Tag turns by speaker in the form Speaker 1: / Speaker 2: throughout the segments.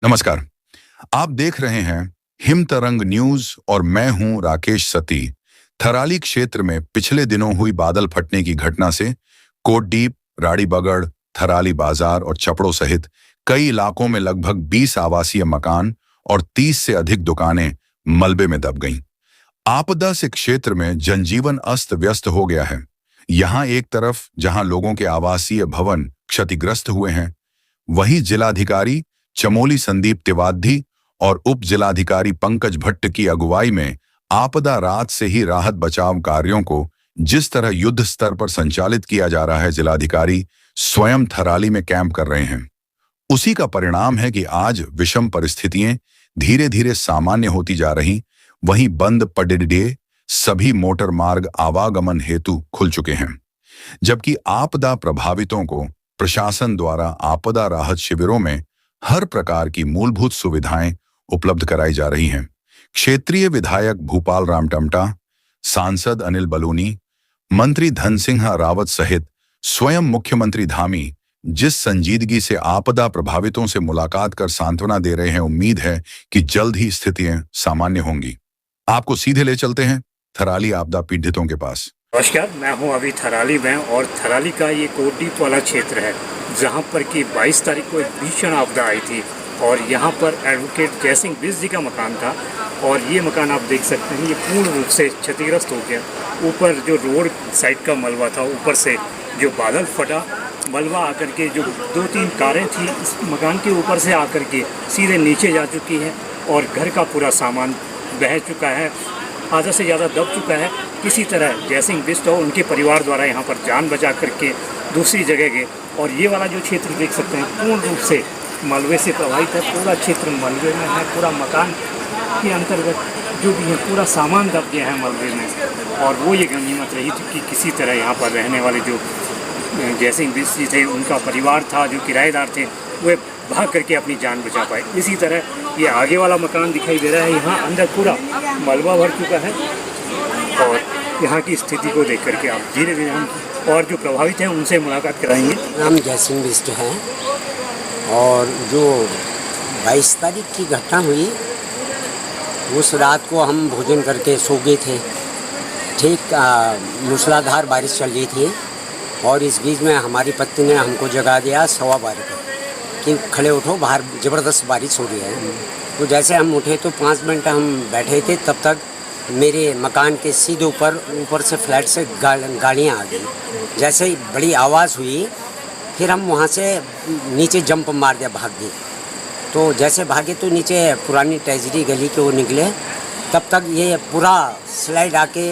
Speaker 1: नमस्कार। आप देख रहे हैं हिम तरंग न्यूज और मैं हूं राकेश सती। थराली क्षेत्र में पिछले दिनों हुई बादल फटने की घटना से कोटडीप, राड़ीबगड़, थराली बाजार और चपड़ों सहित कई इलाकों में लगभग 20 आवासीय मकान और 30 से अधिक दुकानें मलबे में दब गईं। आपदा से क्षेत्र में जनजीवन अस्त व्यस्त हो गया है। यहां एक तरफ जहां लोगों के आवासीय भवन क्षतिग्रस्त हुए हैं, वहीं जिलाधिकारी चमोली संदीप तिवारी और उप जिलाधिकारी पंकज भट्ट की अगुवाई में आपदा रात से ही राहत बचाव कार्यों को जिस तरह युद्ध स्तर पर संचालित किया जा रहा है, जिलाधिकारी स्वयं थराली में कैंप कर रहे हैं। उसी का परिणाम है कि आज विषम परिस्थितियां धीरे धीरे सामान्य होती जा रही। वहीं बंद पड़े सभी मोटर मार्ग आवागमन हेतु खुल चुके हैं, जबकि आपदा प्रभावितों को प्रशासन द्वारा आपदा राहत शिविरों में हर प्रकार की मूलभूत सुविधाएं उपलब्ध कराई जा रही हैं। क्षेत्रीय विधायक भूपाल राम टमटा, सांसद अनिल बलूनी, मंत्री धन सिंह रावत सहित स्वयं मुख्यमंत्री धामी जिस संजीदगी से आपदा प्रभावितों से मुलाकात कर सांत्वना दे रहे हैं, उम्मीद है कि जल्द ही स्थितियां सामान्य होंगी। आपको सीधे ले चलते हैं थराली आपदा पीड़ितों के पास।
Speaker 2: नमस्कार, मैं हूं अभी थराली में और थराली का ये कोटडीप वाला क्षेत्र है जहां पर कि 22 तारीख को एक भीषण आपदा आई थी और यहां पर एडवोकेट जयसिंह बिष्ट जी का मकान था और ये मकान आप देख सकते हैं, ये पूर्ण रूप से क्षतिग्रस्त हो गया। ऊपर जो रोड साइड का मलबा था, ऊपर से जो बादल फटा, मलबा आकर के जो 2-3 कारें थी इस मकान के ऊपर से आकर के सीधे नीचे जा चुकी है और घर का पूरा सामान बह चुका है, आधा से ज़्यादा दब चुका है। किसी तरह जयसिंह बिष्ट और उनके परिवार द्वारा यहाँ पर जान बचा करके दूसरी जगह गए और ये वाला जो क्षेत्र देख सकते हैं पूर्ण रूप से मलबे से प्रभावित है। पूरा क्षेत्र मलबे में है, पूरा मकान के अंतर्गत जो भी है पूरा सामान दब गया है मलबे में। और वो ये गनीमत रही थी कि किसी तरह यहाँ पर रहने वाले जो जयसिंह बिष्ट जी थे, उनका परिवार था, जो किराएदार थे, वे भाग करके अपनी जान बचा पाए। इसी तरह ये आगे वाला मकान दिखाई दे रहा है, यहाँ अंदर पूरा मलबा भर चुका है और यहाँ की स्थिति को देख करके आप धीरे धीरे हम और जो प्रभावित हैं उनसे मुलाकात कराएंगे।
Speaker 3: नाम जयसिंह बिष्ट है और जो 22 तारीख की घटना हुई उस रात को हम भोजन करके सो गए थे। ठीक मूसलाधार बारिश चल रही थी और इस बीच में हमारी पत्नी ने हमको जगा दिया 12:15 को कि खड़े उठो, बाहर ज़बरदस्त बारिश हो रही है। तो जैसे हम उठे तो 5 मिनट हम बैठे थे, तब तक मेरे मकान के सीधे ऊपर से फ्लैट से गाड़ियाँ आ गई। जैसे ही बड़ी आवाज़ हुई फिर हम वहाँ से नीचे जंप मार दिया, भाग गए। तो जैसे भागे तो नीचे पुरानी ट्रेजरी गली के वो निकले, तब तक ये पूरा स्लाइड आके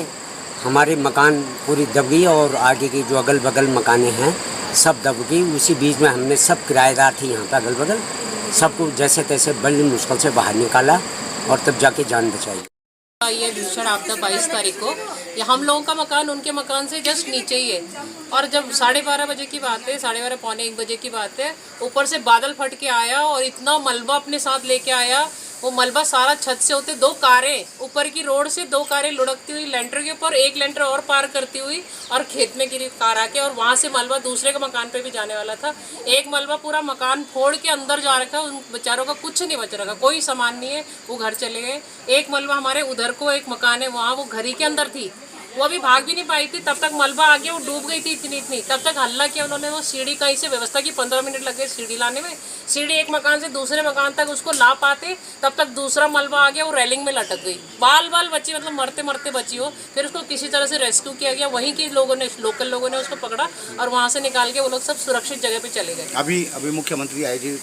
Speaker 3: हमारे मकान पूरी दब गई और आगे की जो अगल बगल मकानें हैं सब दब गई। उसी बीच में हमने सब किराएदार थे यहाँ पर अगल बगल, सबको जैसे तैसे बड़ी मुश्किल से बाहर निकाला और तब जाके जान बचाई।
Speaker 4: ये भीषण आपदा 22 तारीख को ये हम लोगों का मकान उनके मकान से जस्ट नीचे ही है और जब 12:30 बजे की बात है, 12:30 पौने 1 बजे की बात है, ऊपर से बादल फट के आया और इतना मलबा अपने साथ लेके आया। वो मलबा सारा छत से होते 2 कारें ऊपर की रोड से 2 कारें लुढ़कती हुई लेंटर के ऊपर, एक लेंटर और पार करती हुई और खेत में गिरी कार आके और वहाँ से मलबा दूसरे के मकान पे भी जाने वाला था। एक मलबा पूरा मकान फोड़ के अंदर जा रखा, उन बेचारों का कुछ नहीं बच रखा, कोई सामान नहीं है, वो घर चले गए। एक मलबा हमारे उधर को एक मकान है वहाँ, वो घर ही के अंदर थी, वो अभी भाग भी नहीं पाई थी, तब तक मलबा आ गया, वो डूब गई थी इतनी। तब तक हल्ला किया उन्होंने, वो सीढ़ी कहीं से व्यवस्था की, 15 मिनट लगे सीढ़ी लाने में। सीढ़ी एक मकान से दूसरे मकान तक उसको ला पाते, तब तक दूसरा मलबा आ गया, वो रेलिंग में लटक गई, बाल बची, मतलब मरते मरते बची हो। फिर उसको किसी तरह से रेस्क्यू किया गया, वहीं के लोगों ने, लोकल लोगों ने उसको पकड़ा और वहाँ से निकाल के वो लोग सब सुरक्षित जगह पे चले गए।
Speaker 5: अभी मुख्यमंत्री आए थे,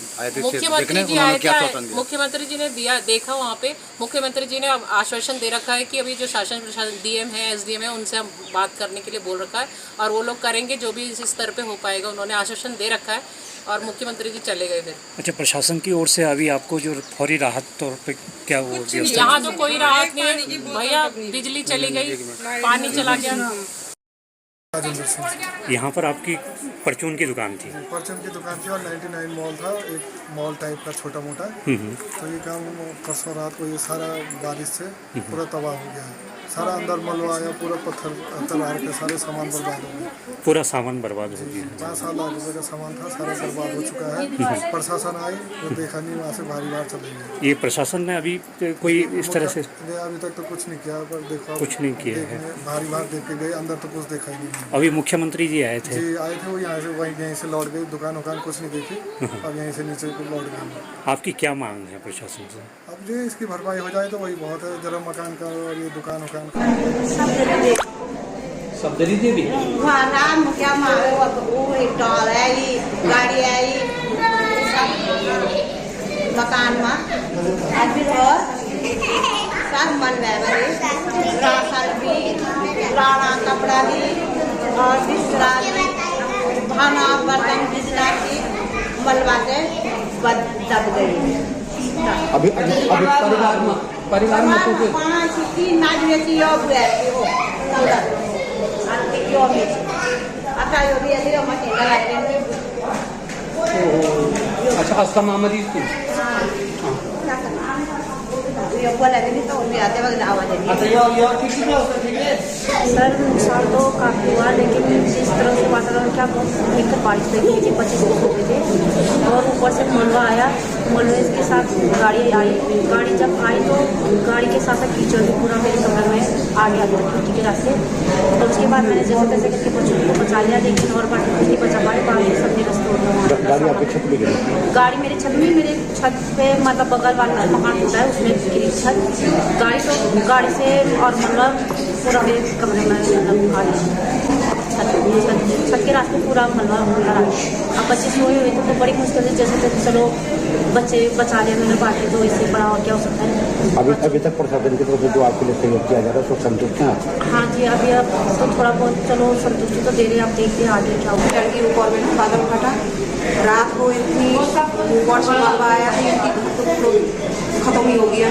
Speaker 4: मुख्यमंत्री जी आए थे, मुख्यमंत्री जी ने देखा वहाँ पे। मुख्यमंत्री जी ने आश्वासन दे रखा है कि अभी जो शासन प्रशासन डीएम है, एसडीएम है, उनसे हम बात करने के लिए बोल रखा है और वो लोग करेंगे जो भी इस स्तर पे हो पाएगा, उन्होंने आश्वासन दे रखा है और मुख्यमंत्री जी चले गए फिर।
Speaker 2: अच्छा, प्रशासन की ओर से अभी आपको जो फौरी राहत तौर पे क्या वो व्यवस्था?
Speaker 4: यहाँ तो कोई राहत नहीं है भैया, बिजली चली गई, पानी चला गया।
Speaker 2: यहाँ पर आपकी परचून की दुकान थी?
Speaker 6: परचून की दुकान थी और 99 मॉल था, एक मॉल टाइप का छोटा मोटा। तो ये काम परसों रात को ये सारा बारिश से पूरा तबाह हो गया है। सारा अंदर मलबा आया, पूरा पत्थर तलार के सारे सामान बर्बाद हो गए।
Speaker 2: पूरा सामान बर्बाद हो गया।
Speaker 6: 5 लाख रुपए का सामान था, सारा बर्बाद हो चुका है। प्रशासन आई तो देखा नहीं, वहाँ से भारी बाहर चले गए।
Speaker 2: ये प्रशासन ने अभी कोई इस तरह से
Speaker 6: अभी तक तो कुछ नहीं किया, पर देखो
Speaker 2: कुछ नहीं किया है।
Speaker 6: भारी बाहर देख के गए, अंदर तो कुछ देखा ही नहीं।
Speaker 2: अभी मुख्यमंत्री जी आए थे।
Speaker 6: जी आए थे, वो यहाँ से यहीं से लौट गए, दुकान उकान कुछ नहीं देखी और यहीं से नीचे को लौट गए।
Speaker 2: आपकी क्या मांग है प्रशासन से?
Speaker 6: अब जो इसकी भरपाई हो जाए तो वही बहुत है, जरा मकान का और ये दुकान उकान का।
Speaker 5: सब दे दी भी
Speaker 7: वहाँ राम क्या मांगो, वो एक डॉल आई, गाड़ी आई, सब मकान में अभी तो सब मन में राशन भी, पुराना कपड़ा भी और बिस्तरा भी, खाना बर्तन बिजला भी मलबा के दब गई।
Speaker 5: अभी परिवार में तो
Speaker 7: 5-3 नाच बेची अब गए वो यो में आता यो भी ऐसे मत लगा के।
Speaker 5: अच्छा अस्थमा मरीज थी।
Speaker 7: ये बोला नहीं तो उन्हें आते वक्त आवाज नहीं।
Speaker 5: अच्छा ये ठीक है
Speaker 8: सर नुकसान तो काफ़ी हुआ, लेकिन जिस तरह से वातावरण क्या एक तो बारिश लगी थी, 25 दिन हो गए थे और ऊपर से मलबा आया, मलबे के साथ गाड़ी आई, गाड़ी जब आई तो गाड़ी के साथ साथ कीचड़ भी पूरा मेरे कमरे में आ गया था छुट्टी के रास्ते। तो उसके बाद मैंने जैसे तैसे करके बच्चों को बचा लिया, लेकिन और बाकी कुछ नहीं बचा पाए, बाकी सब निरस्त हो गया। गाड़ी आपकी छत पे गिरी? गाड़ी मेरे छत में, मेरे छत पे मतलब बगल वाला मकान होता है उसमें गिरी छत। गाड़ी तो गाड़ी से और मतलब पूरा मेरे कमरे में मतलब आ गया, छत के रास्ते पूरा मलबा अंदर आ गया। अब बच्चे सोए हुए थे तो बड़ी मुश्किल से जैसे तैसे चलो बच्चे बचा लिया मैंने, बाकी तो इससे बड़ा और क्या हो सकता है।
Speaker 9: अभी तक प्रशासन की तरफ से जो आपके लिए सहयोग किया जा रहा है उसको संतुष्ट हैं आप?
Speaker 8: हाँ जी, अभी अब तो थोड़ा बहुत चलो संतुष्टि तो दे रहे हैं, आप देखते हैं आगे क्या होगा।
Speaker 7: लड़की ऊपर में बादल फटा, रात को इतनी ऊपर से मलबा आया खत्म ही हो गया।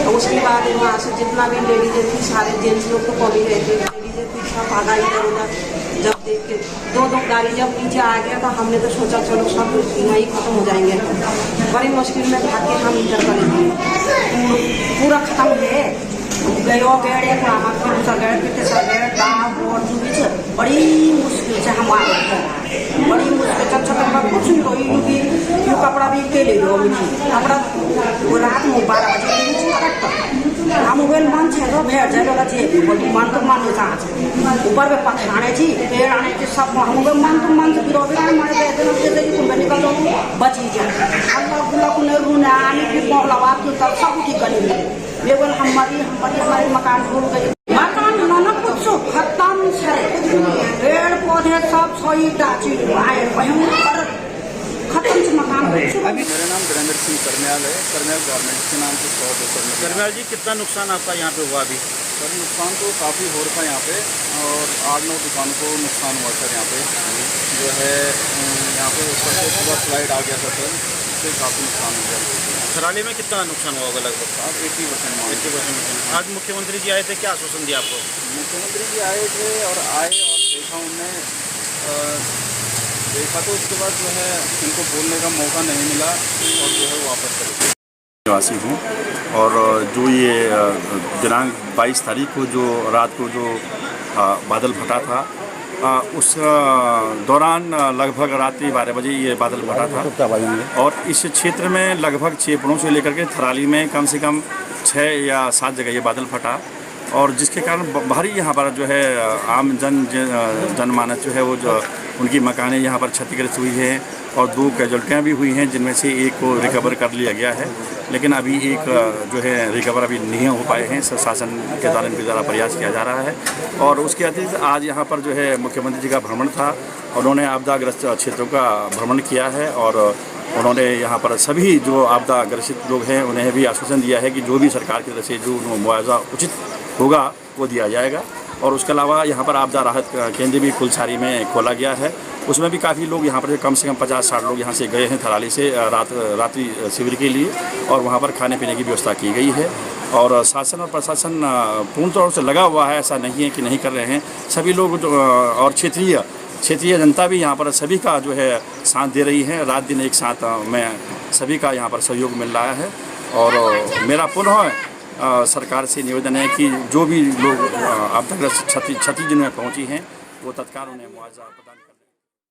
Speaker 7: और उसके बाद वहाँ से जितना भी लेडीजें थी सारे जेंट्स लोग तो पड़ी रहे थे, लेडीजें थी सब भागा इधर उधर। जब देख के दो गाड़ी जब नीचे आ गया तो हमने तो सोचा चलो सब यहीं खत्म हो जाएंगे। बड़ी मुश्किल में भाग के हम इधर करेंगे, पूरा खत्म है गयो गेड़ एक सगड़ पिटे सगड़ दाव और बड़ी मुश्किल से हम आ गए, बड़ी मुश्किल छत कुछ नहीं क्योंकि यो कपड़ा भी के ले लो कपड़ा वो रात में 12 बजे हम मोबाइल मन छे तो भेड़ जाए वाला चाहिए मन तो मन नहीं ऊपर पे पखाने थी पेड़ आने थे सब हम मन तो मन से बिरोबी हमारे कहते हैं तुम निकल लो बची जाए अल्लाह गुला को नहीं रूने आने की लगा तो तब सब की करेंगे ये बोल हमारे मकान भूल गए मकान न कुछ खत्म है पेड़ पौधे सब सोई डाची आए भयंकर खत्म से मकान।
Speaker 10: मेरा नाम वीरेंद्र सिंह करमयाल है, करमयाल गारमेंट के नाम से 100 एकड़ में।
Speaker 2: करमयाल जी कितना नुकसान आपका यहाँ पे हुआ अभी?
Speaker 10: सर नुकसान तो काफ़ी हो रखा है यहाँ पे और 8-9 दुकानों को नुकसान हुआ सर। यहाँ पे जो है यहाँ पे ऊपर से पूरा स्लाइड आ गया था सर, उससे काफ़ी नुकसान हो गया।
Speaker 2: थराली में कितना नुकसान हुआ होगा लगभग?
Speaker 10: आप 80%।
Speaker 2: आज मुख्यमंत्री जी आए थे, क्या आश्वासन दिया आपको?
Speaker 10: मुख्यमंत्री जी आए थे और देखा उनने देखा तो उसके बाद जो है इनको बोलने का मौका नहीं मिला और जो है वापस चले।
Speaker 11: निवासी हूँ और जो ये दिनांक 22 तारीख को जो रात को जो बादल फटा था उस दौरान लगभग रात्रि 12 बजे ये बादल फटा था और इस क्षेत्र में लगभग 6 पड़ों से लेकर के थराली में कम से कम 6 या 7 जगह ये बादल फटा और जिसके कारण भारी यहाँ पर जो है आम जनमानस जो है वो जो उनकी मकानें यहाँ पर क्षतिग्रस्त हुई है और 2 कैजुअल्टियाँ भी हुई हैं जिनमें से एक को रिकवर कर लिया गया है, लेकिन अभी एक जो है रिकवर अभी नहीं हो पाए हैं। शासन के द्वारा इनके द्वारा प्रयास किया जा रहा है और उसके अतिरिक्त आज यहाँ पर जो है मुख्यमंत्री जी का भ्रमण था, उन्होंने आपदाग्रस्त क्षेत्रों का भ्रमण किया है और उन्होंने यहाँ पर सभी जो आपदा ग्रसित लोग हैं उन्हें भी आश्वासन दिया है कि जो भी सरकार की तरफ से जो मुआवजा उचित होगा वो दिया जाएगा। और उसके अलावा यहाँ पर आपदा राहत केंद्र भी कुलसारी में खोला गया है, उसमें भी काफ़ी लोग यहाँ पर कम से कम 50-60 लोग यहाँ से गए हैं थराली से रात्रि शिविर के लिए और वहाँ पर खाने पीने की व्यवस्था की गई है। और शासन और प्रशासन पूर्ण तौर से लगा हुआ है, ऐसा नहीं है कि नहीं कर रहे हैं। सभी लोग और क्षेत्रीय जनता भी यहाँ पर सभी का जो है साथ दे रही है, रात दिन एक साथ में सभी का यहाँ पर सहयोग मिल रहा है। और मेरा पुनः सरकार से निवेदन है कि जो भी लोग आपदाग्रस्त क्षति जिन्हें पहुंची हैं वो तत्काल उन्हें मुआवजा प्रदान